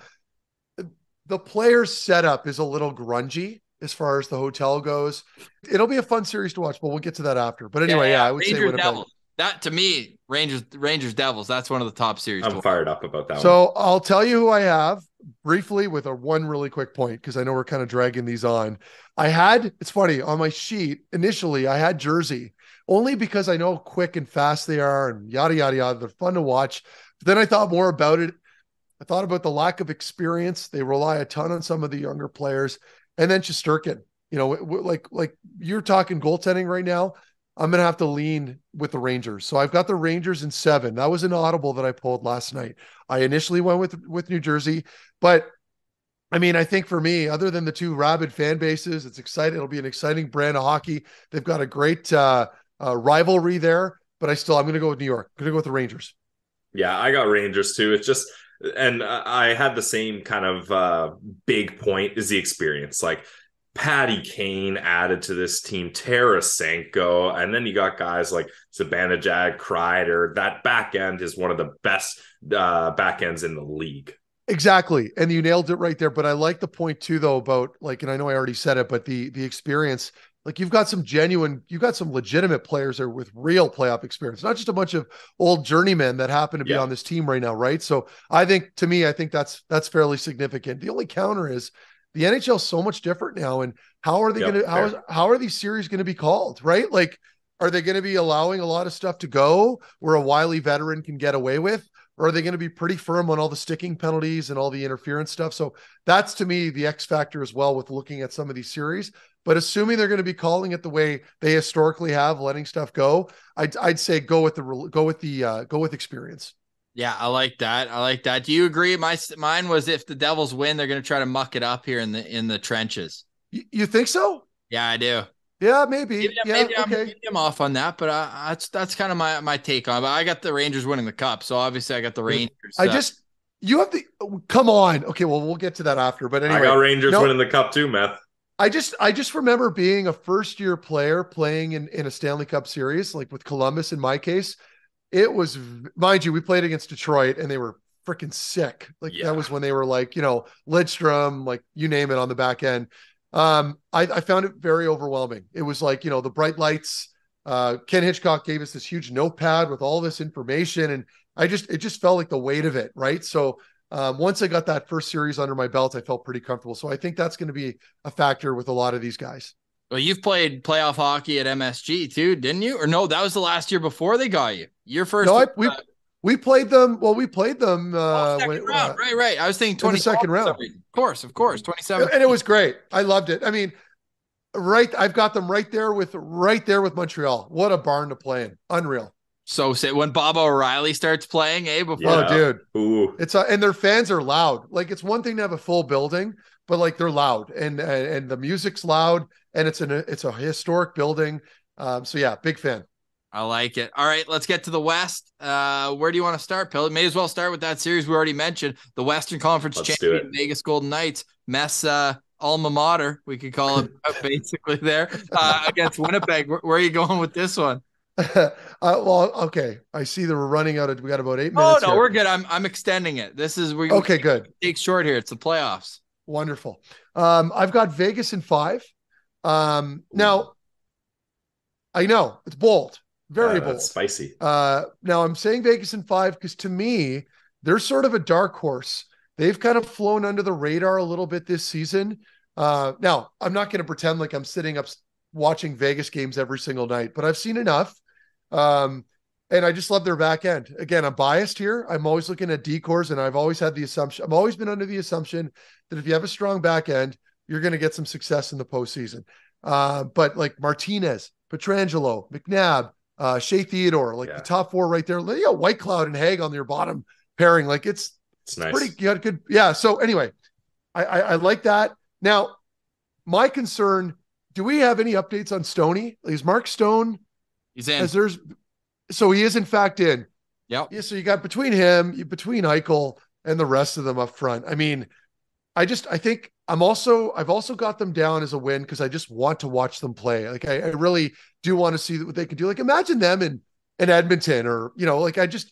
The players' setup is a little grungy as far as the hotel goes. It'll be a fun series to watch, but we'll get to that after. But anyway, I would say Winnipeg. Devils. That, to me, Rangers Devils, that's one of the top series. I'm fired up about that one. So I'll tell you who I have briefly with one really quick point, because I know we're kind of dragging these on. It's funny, on my sheet, initially I had Jersey, only because I know how quick and fast they are and yada, yada, yada. They're fun to watch. But then I thought more about it. I thought about the lack of experience. They rely a ton on some of the younger players. And then Shesterkin, like you're talking goaltending right now. I'm going to have to lean with the Rangers. So I've got the Rangers in 7. That was an audible that I pulled last night. I initially went with New Jersey, but I mean, I think for me, other than the 2 rabid fan bases, it's exciting. It'll be an exciting brand of hockey. They've got a great rivalry there, but I'm going to go with New York. I'm going to go with the Rangers. Yeah, I got Rangers too. It's just, and I had the same kind of big point, is the experience. Like, Patty Kane added to this team, Tarasenko, and then you got guys like Zibanejad, Kreider. That back end is one of the best back ends in the league. Exactly. And you nailed it right there. But I like the point too, though, about, like, and I know I already said it, but the experience. Like, you've got some legitimate players there with real playoff experience, not just a bunch of old journeymen that happen to be on this team right now, right? So I think that's fairly significant. The only counter is the NHL is so much different now, and how are they how are these series going to be called, right? Like, are they going to be allowing a lot of stuff to go where a wily veteran can get away with? Or are they going to be pretty firm on all the sticking penalties and all the interference stuff? So that's, to me, the X factor as well with looking at some of these series. But assuming they're going to be calling it the way they historically have, letting stuff go, I'd say go with experience. Yeah, I like that. Do you agree? Mine was, if the Devils win, they're going to try to muck it up here in the trenches. You think so? Yeah, I do. Yeah, maybe. Maybe I'm off on that, but that's kind of my take on it. But I got the Rangers winning the cup, so obviously I got the Rangers. You have the come on. Okay, well, we'll get to that after. But anyway, I got Rangers winning the cup too, Meth. I just remember being a first-year player playing in a Stanley Cup series, like with Columbus in my case. It was, mind you, we played against Detroit and they were freaking sick. Like that was when they were like, Lidstrom, like you name it on the back end. I found it very overwhelming. It was like, the bright lights. Ken Hitchcock gave us this huge notepad with all this information, and it just felt like the weight of it, right? So once I got that first series under my belt, I felt pretty comfortable. So I think that's going to be a factor with a lot of these guys. Well, you've played playoff hockey at MSG too, didn't you? Or no, that was the last year before they got you. Your first. No, we played them. Well, we played them. Second round. Right. I was thinking 20 second round. Of course, 27. And it was great. I loved it. I mean, I've got them right there with Montreal. What a barn to play in. Unreal. So when Bob O'Reilly starts playing, before. Oh, dude. Ooh. And their fans are loud. Like, it's one thing to have a full building, but like they're loud and the music's loud, and it's a historic building. So yeah, big fan. I like it. All right, let's get to the West. Where do you want to start, Pill? May as well start with that series we already mentioned, the Western Conference champion Vegas Golden Knights, Mess alma mater, we could call it basically there, against Winnipeg. Where are you going with this one? Well, okay. I see that we're running out of. We got about 8 minutes. Oh no, we're good. I'm extending it. Okay. Good. Take short here. It's the playoffs. Wonderful. I've got Vegas in 5. Now, I know it's bold, very bold, spicy. Now I'm saying Vegas in 5 because to me, they're sort of a dark horse. They've kind of flown under the radar a little bit this season. Now, I'm not going to pretend like I'm sitting up watching Vegas games every single night, but I've seen enough. And I just love their back end. Again, I'm biased here. I'm always looking at decors, and I've always been under the assumption that if you have a strong back end, you're going to get some success in the postseason. But like Martinez, Pietrangelo, McNabb, Shea Theodore, like the top 4 right there. You got White Cloud and Haig on your bottom pairing. Like it's nice. Pretty good. Yeah. So anyway, I like that. Now, my concern, do we have any updates on Stoney? Is Mark Stone? He's in. So he is in fact in. Yep. Yeah. So you got between Eichel and the rest of them up front. I mean, I think I've also got them down as a win because I just want to watch them play. Like I really do want to see what they can do. Like imagine them in Edmonton or, like I just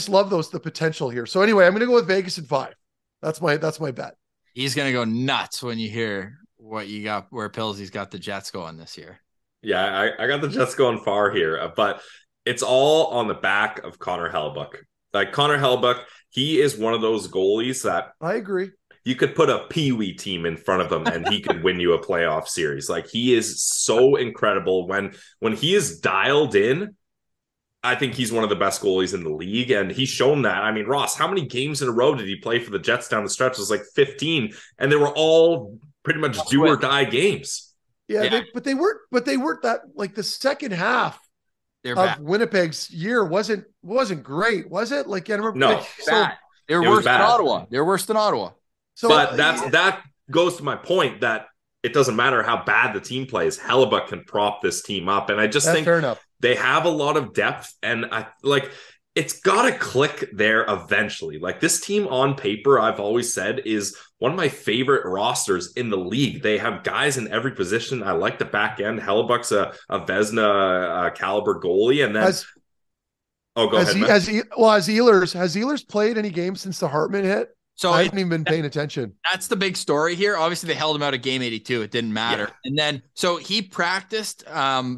love the potential here. So anyway, I'm going to go with Vegas in 5. That's my bet. He's going to go nuts when you hear what you got, where Pillsy's got the Jets going this year. Yeah, I got the Jets going far here, but it's all on the back of Connor Hellebuyck. Like Connor Hellebuyck, he is one of those goalies that I agree. You could put a peewee team in front of him and he could win you a playoff series. Like he is so incredible when he is dialed in. I think he's one of the best goalies in the league, and he's shown that. I mean, Ross, how many games in a row did he play for the Jets down the stretch? It was like 15, and they were all pretty much do or die games. Yeah. But they weren't that, like the second half of Winnipeg's year wasn't great, was it? Like I remember, no, they were worse than Ottawa. They're worse than Ottawa. So, but that goes to my point that it doesn't matter how bad the team plays. Hellebuyck can prop this team up, and I just think fair enough. They have a lot of depth, and it's got to click there eventually. Like this team on paper, I've always said, is one of my favorite rosters in the league. They have guys in every position. I like the back end. Hellebuck's a Vezina caliber goalie, and then go ahead. Has Ehlers played any games since the Hartman hit? So I haven't even been paying attention. That's the big story here. Obviously, they held him out at game 82. It didn't matter. Yeah. And then, so he practiced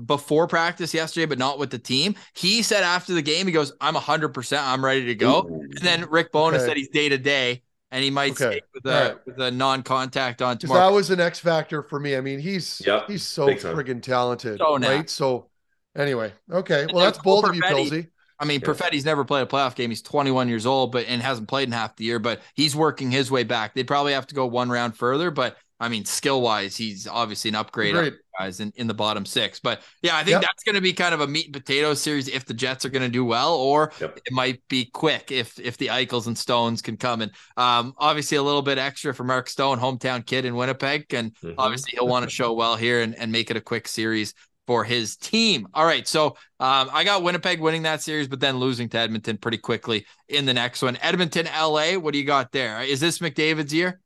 before practice yesterday, but not with the team. He said after the game, he goes, I'm 100%. I'm ready to go. Ooh. And then Rick Bowness said he's day to day, and he might stay with a non-contact on tomorrow. That was an X factor for me. I mean, he's so friggin' talented, right? So anyway, okay. Well, that's bold of you, Pilsy. I mean, Perfetti's never played a playoff game. He's 21 years old, and hasn't played in half the year, but he's working his way back. They'd probably have to go one round further, but I mean, skill-wise, he's obviously an upgrade on guys in the bottom 6. But yeah, I think that's going to be kind of a meat and potatoes series if the Jets are going to do well, or it might be quick if the Eichels and Stones can come. And obviously a little bit extra for Mark Stone, hometown kid in Winnipeg, and obviously he'll want to show well here and make it a quick series. for his team. All right, so I got Winnipeg winning that series, but then losing to Edmonton pretty quickly in the next one. Edmonton, LA, what do you got there? Is this McDavid's year?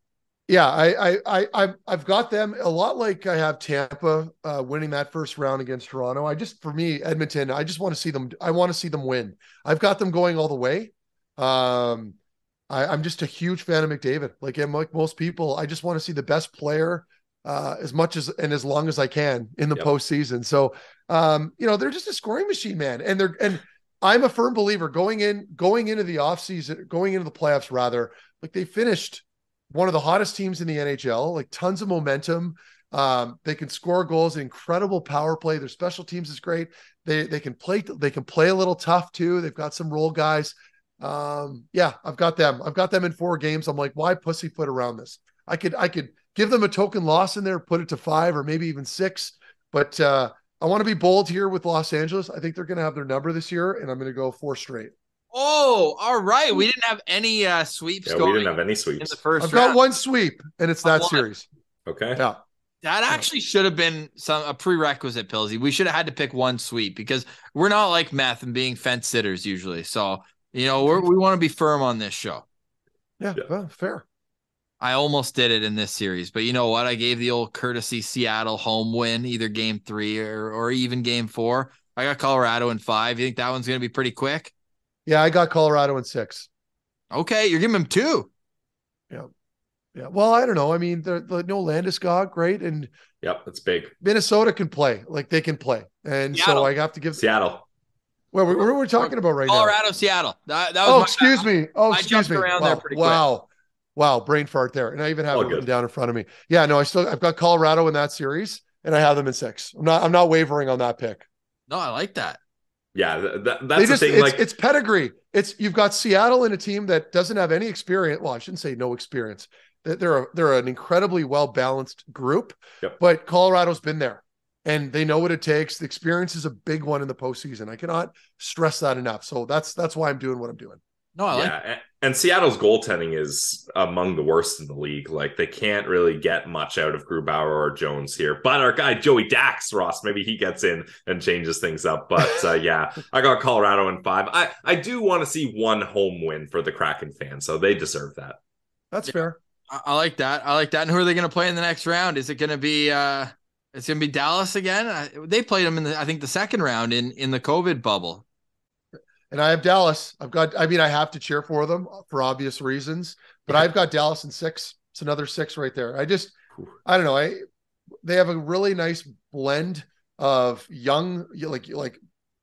Yeah, I've got them a lot like I have Tampa winning that first round against Toronto. For me, Edmonton, I just want to see them. I want to see them win. I've got them going all the way. I'm just a huge fan of McDavid. Like most people, I just want to see the best player as much as and as long as I can in the postseason. So, they're just a scoring machine, man. And I'm a firm believer going into the offseason, going into the playoffs rather, like they finished one of the hottest teams in the NHL, like tons of momentum. They can score goals, incredible power play. Their special teams is great. They can play a little tough too. They've got some role guys. I've got them. I've got them in 4 games. I'm like, why pussyfoot around this? I could give them a token loss in there, put it to 5 or maybe even 6. But I want to be bold here with Los Angeles. I think they're going to have their number this year, and I'm going to go 4 straight. Oh, all right. We didn't have any sweeps going. We didn't have any sweeps in the first I've round. got 1 sweep, and it's that series. Okay. Yeah. That actually should have been a prerequisite, Pillsy. We should have had to pick 1 sweep because we're not like Meth and being fence sitters usually. So, we want to be firm on this show. Yeah. Well, fair. I almost did it in this series, but you know what? I gave the old courtesy Seattle home win, either game 3 or even game 4. I got Colorado in 5. You think that one's going to be pretty quick? Yeah, I got Colorado in 6. Okay, you're giving them 2. Yeah. Yeah. Well, I don't know. I mean, no Landeskog, great. And that's big. Minnesota can play. Like they can play. And Seattle. So I have to give Seattle. Well, we're talking about right Colorado, now. Seattle. That was excuse me. Oh, excuse me. Around there pretty quick. Wow. Brain fart there. And I even have it written down in front of me. Yeah, no, I've got Colorado in that series and I have them in 6. I'm not wavering on that pick. No, I like that. Yeah, that's the thing. It's pedigree. You've got Seattle in a team that doesn't have any experience. Well, I shouldn't say no experience. They're an incredibly well-balanced group, but Colorado's been there and they know what it takes. The experience is a big one in the postseason. I cannot stress that enough. So that's why I'm doing what I'm doing. No, I like it. And Seattle's goaltending is among the worst in the league. Like they can't really get much out of Grubauer or Jones here. But our guy Joey Dax, Ross, maybe he gets in and changes things up. But I got Colorado in 5. I do want to see 1 home win for the Kraken fans, so they deserve that. That's fair. I like that. And who are they going to play in the next round? Is it going to be it's going to be Dallas again? They played them in the second round in the COVID bubble. And I have Dallas. I have to cheer for them for obvious reasons, but I've got Dallas in 6. It's another 6 right there. I don't know. They have a really nice blend of young, like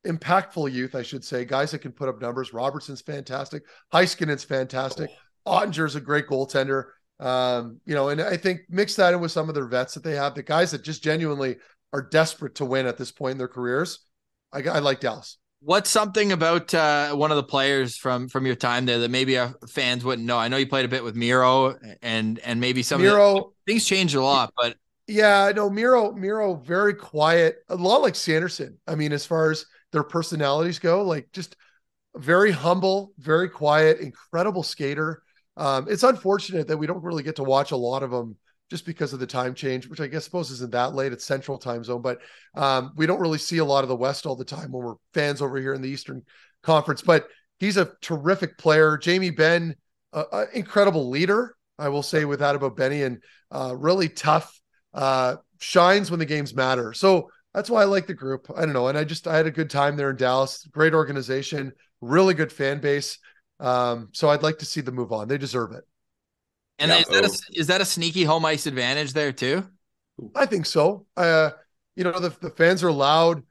impactful youth, I should say, guys that can put up numbers. Robertson's fantastic. Heiskanen's fantastic. Ottinger's a great goaltender. And I think mix that in with some of their vets that they have, the guys that just genuinely are desperate to win at this point in their careers. I like Dallas. What's something about one of the players from your time there that maybe our fans wouldn't know? I know you played a bit with Miro and maybe some Miro. Things changed a lot, but yeah, no, Miro, very quiet, a lot like Sanderson. I mean, as far as their personalities go, like just very humble, very quiet, incredible skater. It's unfortunate that we don't really get to watch a lot of them just because of the time change, which I guess suppose isn't that late. It's Central Time Zone, but we don't really see a lot of the West all the time when we're fans over here in the Eastern Conference. But he's a terrific player. Jamie Benn, incredible leader, I will say with that about Benny, and really tough, shines when the games matter. So that's why I like the group. I don't know. And I had a good time there in Dallas. Great organization, really good fan base. So I'd like to see them move on. They deserve it. And is that a sneaky home ice advantage there too? I think so. The fans are loud.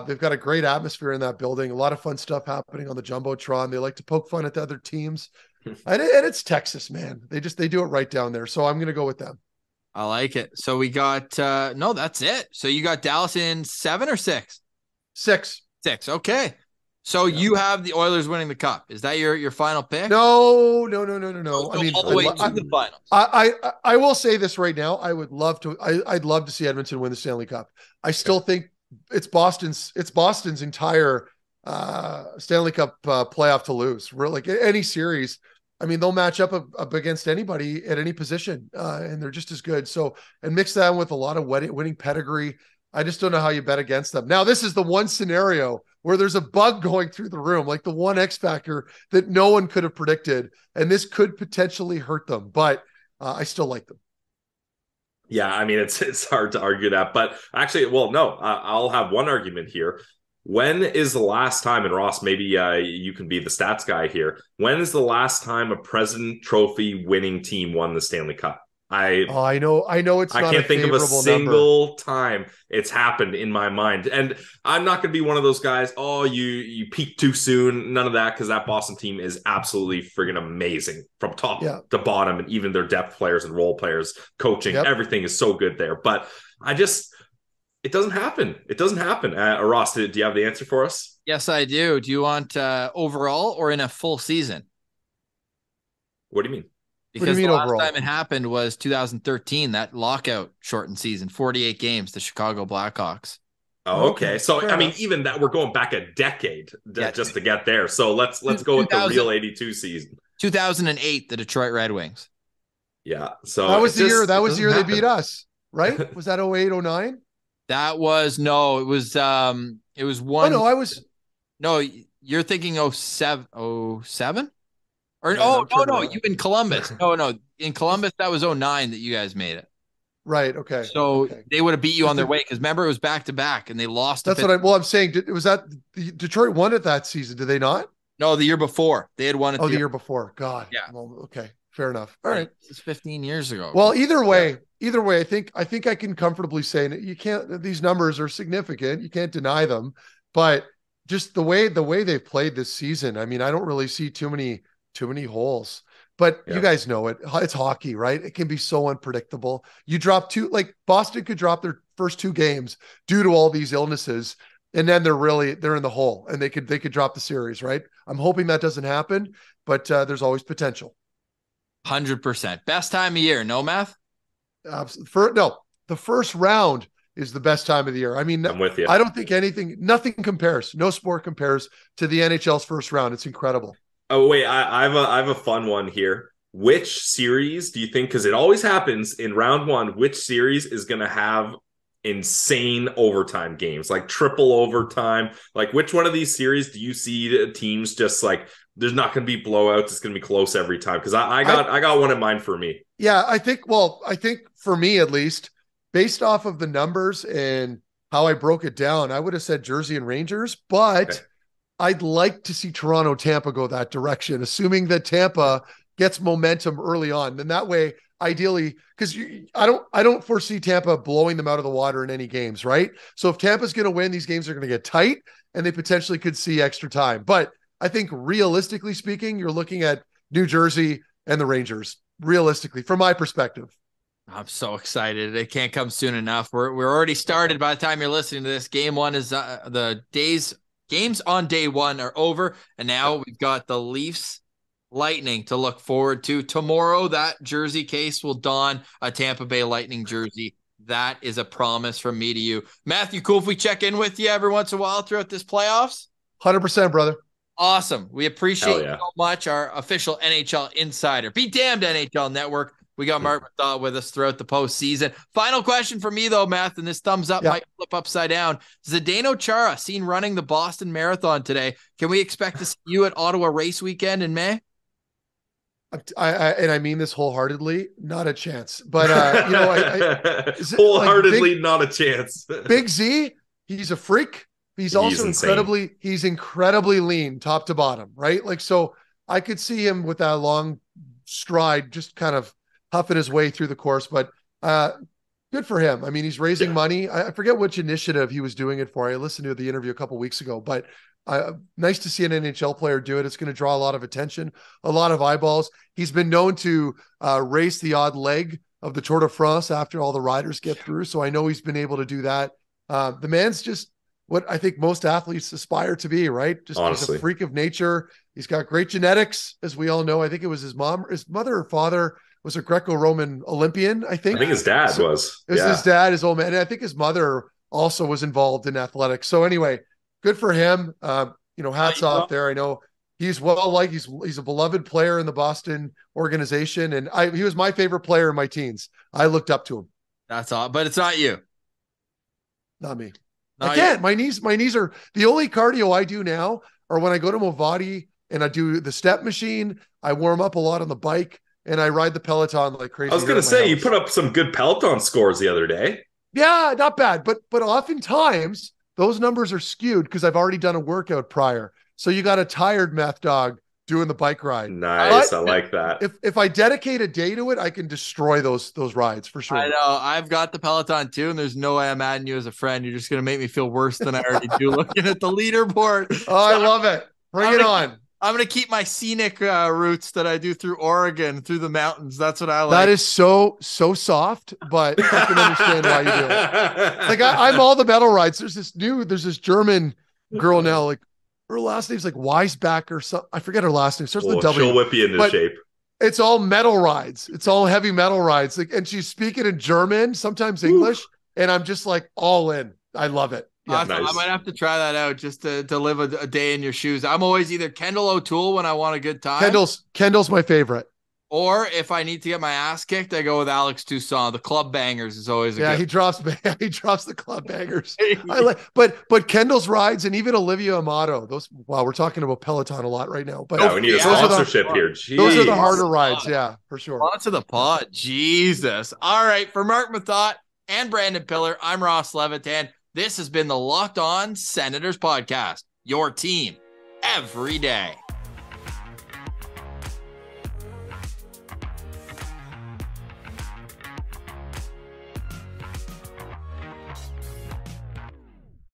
They've got a great atmosphere in that building. A lot of fun stuff happening on the Jumbotron. They like to poke fun at the other teams. And it's Texas, man. They do it right down there. So I'm going to go with them. I like it. So we got, no, that's it. So you got Dallas in 7 or 6? 6. 6. Okay. So you have the Oilers winning the cup. Is that your final pick? No. I mean, all the way to the finals. I will say this right now. I'd love to see Edmonton win the Stanley Cup. I still think it's Boston's entire Stanley Cup playoff to lose. Like any series, I mean, they'll match up against anybody at any position, and they're just as good. So, and mix that with a lot of winning pedigree. I just don't know how you bet against them. Now, this is the one scenario where there's a bug going through the room, like the one X factor that no one could have predicted, and this could potentially hurt them, but I still like them. Yeah, I mean, it's hard to argue that, but actually, well, no, I'll have one argument here. When is the last time, and Ross, maybe you can be the stats guy here. When is the last time a President Trophy winning team won the Stanley Cup? I know it's not I can't think of a single number. time it's happened in my mind. And I'm not going to be one of those guys, oh, you peaked too soon. None of that, because that Boston team is absolutely friggin' amazing from top to bottom, and even their depth players and role players, coaching, everything is so good there. But it doesn't happen. It doesn't happen. Ross, do you have the answer for us? Yes, I do. Do you want overall or in a full season? What do you mean? Because the last time it happened was 2013, that lockout shortened season, 48 games, the Chicago Blackhawks. Oh, okay. So, I mean, even that, we're going back a decade just to get there. So let's go with the real 82 season. 2008, the Detroit Red Wings. Yeah. So that was the year they beat us, right? Was that 08, 09? It was one. Oh, no, you're thinking 07? Or no, you in Columbus. No, in Columbus that was 09 that you guys made it. Right. Okay. So they would have beat you on their way, because remember it was back to back and they lost. That's what I'm saying. Was that Detroit won it that season? Did they not? No, the year before they had won it. Oh, the year before. God. Yeah. Well, okay. Fair enough. All right. This is 15 years ago. Well, either way, I think I can comfortably say you can't. These numbers are significant. You can't deny them, but just the way they've played this season. I mean, I don't really see too many holes, but you guys know it. It's hockey, right? It can be so unpredictable. You drop like Boston could drop their first 2 games due to all these illnesses, and then they're in the hole, and they could drop the series, right? I'm hoping that doesn't happen, but there's always potential. 100%. Best time of year, no math? The first round is the best time of the year. I mean, I'm with you. I don't think nothing compares. No sport compares to the NHL's first round. It's incredible. Oh, wait, I have a fun one here. Which series do you think, because it always happens in round one, which series is going to have insane overtime games, like triple overtime? Like, which one of these series do you see teams just like, there's not going to be blowouts, it's going to be close every time? Because I got one in mind for me. Yeah, I think for me, at least, based off of the numbers and how I broke it down, I would have said Jersey and Rangers, but okay. I'd like to see Toronto, Tampa go that direction, assuming that Tampa gets momentum early on. Then that way, ideally, because I don't foresee Tampa blowing them out of the water in any games, right? So if Tampa's going to win, these games are going to get tight, and they potentially could see extra time. But I think realistically speaking, you're looking at New Jersey and the Rangers, realistically, from my perspective. I'm so excited. It can't come soon enough. We're already started by the time you're listening to this. Game one is games on day one are over, and now we've got the Leafs Lightning to look forward to. Tomorrow, that jersey case will don a Tampa Bay Lightning jersey. That is a promise from me to you. Matthew, cool if we check in with you every once in a while throughout this playoffs? 100%, brother. Awesome. We appreciate you so much, our official NHL insider. Be damned, NHL Network. We got Marc Methot with us throughout the postseason. Final question for me, though, Matt, and this thumbs up might flip upside down. Zdeno Chara seen running the Boston Marathon today. Can we expect to see you at Ottawa race weekend in May? I mean this wholeheartedly, not a chance. But wholeheartedly, not a chance. Big Z, he's a freak. He's also incredibly lean, top to bottom, right? Like, so I could see him with that long stride, just kind of huffing his way through the course. But good for him. I mean, he's raising money. I forget which initiative he was doing it for. I listened to the interview a couple of weeks ago, but nice to see an NHL player do it. It's going to draw a lot of attention, a lot of eyeballs. He's been known to race the odd leg of the Tour de France after all the riders get through. So I know he's been able to do that. The man's just what I think most athletes aspire to be, right? Just he's a freak of nature. He's got great genetics, as we all know. I think it was his mother or father was a Greco-Roman Olympian, I think. His dad was. It was his dad, his old man. And I think his mother also was involved in athletics. So anyway, good for him. Hats off there. I know he's he's a beloved player in the Boston organization. And he was my favorite player in my teens. I looked up to him. That's all, but it's not you. Not me. Not I can't. My knees are the only cardio I do now are when I go to Movati and I do the step machine. I warm up a lot on the bike and I ride the Peloton like crazy. I was going to say, you put up some good Peloton scores the other day. Yeah, not bad. But oftentimes those numbers are skewed because I've already done a workout prior. So you got a tired meth dog doing the bike ride. Nice. But I like that. If I dedicate a day to it, I can destroy those rides for sure. I know. I've got the Peloton too, and there's no way I'm adding you as a friend. You're just going to make me feel worse than I already do looking at the leaderboard. Oh, I love it. Bring it on. I'm going to keep my scenic routes that I do through Oregon, through the mountains. That's what I like. That is so soft, but I can understand why you do it. Like I'm all the metal rides. There's this German girl now, like her last name's like Weisbach or something. I forget her last name. Starts with a W. She'll whip you into shape. It's all metal rides. It's all heavy metal rides. Like, and she's speaking in German, sometimes English. And I'm just like all in. I love it. Yeah, nice. I might have to try that out just to live a day in your shoes. I'm always either Kendall O'Toole when I want a good time. Kendall's my favorite. Or if I need to get my ass kicked, I go with Alex Toussaint. The Club Bangers is always he drops the Club Bangers. but Kendall's rides and even Olivia Amato. We're talking about Peloton a lot right now. But we need a sponsorship here. Jeez. Those are the harder rides, yeah, for sure. Sponsor the pod. Jesus. All right, for Marc Methot and Brandon Piller, I'm Ross Levitan. This has been the Locked On Senators podcast. Your team every day.